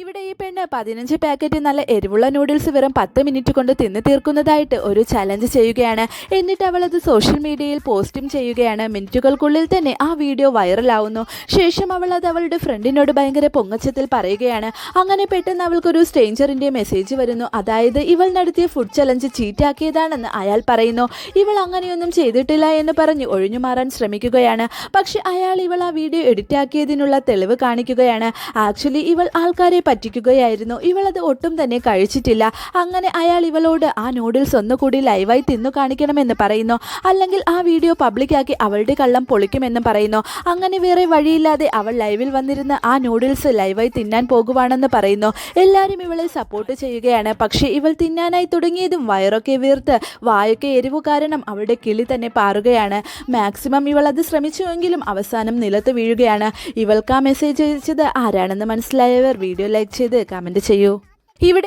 ഇവിടെ ഈ പെണ്ണ് 15 പാക്കറ്റ് നല്ല എരിവുള്ള നൂഡിൽസ് വെറും 10 മിനിറ്റ് കൊണ്ട് തിന്നു തീർക്കുന്നതായിട്ട് ഒരു ചലഞ്ച് ചെയ്യുകയാണ്. എന്നിട്ട് അവൾ അത് സോഷ്യൽ മീഡിയയിൽ പോസ്റ്റും ചെയ്യുകയാണ്. മിനിറ്റുകൾക്കുള്ളിൽ തന്നെ ആ വീഡിയോ വൈറലാവുന്നു. ശേഷം അവൾ അത് അവളുടെ ഫ്രണ്ടിനോട് ഭയങ്കര പൊങ്ങച്ചത്തിൽ പറയുകയാണ്. അങ്ങനെ പെട്ടെന്ന് അവൾക്കൊരു സ്ട്രേഞ്ചറിൻ്റെ മെസ്സേജ് വരുന്നു. അതായത് ഇവൾ നടത്തിയ ഫുഡ് ചലഞ്ച് ചീറ്റാക്കിയതാണെന്ന് അയാൾ പറയുന്നു. ഇവൾ അങ്ങനെയൊന്നും ചെയ്തിട്ടില്ല എന്ന് പറഞ്ഞ് ഒഴിഞ്ഞു മാറാൻ ശ്രമിക്കുകയാണ്. പക്ഷെ അയാൾ ഇവൾ ആ വീഡിയോ എഡിറ്റ് ആക്കിയതിനുള്ള തെളിവ് കാണിക്കുകയാണ്. ആക്ച്വലി ഇവൾ ആൾക്കാരെ പറ്റിക്കുകയായിരുന്നു. ഇവളത് ഒട്ടും തന്നെ കഴിച്ചിട്ടില്ല. അങ്ങനെ അയാൾ ഇവളോട് ആ നൂഡിൽസ് ഒന്നുകൂടി ലൈവായി തിന്നു കാണിക്കണമെന്ന് പറയുന്നു. അല്ലെങ്കിൽ ആ വീഡിയോ പബ്ലിക്കാക്കി അവളുടെ കള്ളം പൊളിക്കുമെന്നും പറയുന്നു. അങ്ങനെ വേറെ വഴിയില്ലാതെ അവൾ ലൈവിൽ വന്നിരുന്ന ആ നൂഡിൽസ് ലൈവായി തിന്നാൻ പോകുവാണെന്ന് പറയുന്നു. എല്ലാവരും ഇവളെ സപ്പോർട്ട് ചെയ്യുകയാണ്. പക്ഷേ ഇവൾ തിന്നാനായി തുടങ്ങിയതും വയറൊക്കെ വീർത്ത് വായൊക്കെ എരിവു കാരണം അവളുടെ കിളി തന്നെ പാറുകയാണ്. മാക്സിമം ഇവൾ അത് ശ്രമിച്ചുവെങ്കിലും അവസാനം നിലത്ത് വീഴുകയാണ്. ഇവൾക്ക് ആ മെസ്സേജ് അയച്ചത് ആരാണെന്ന് മനസ്സിലായവർ വീഡിയോ ലൈക്ക് ചെയ്ത് കമൻറ്റ് ചെയ്യൂ. ഇവിടെ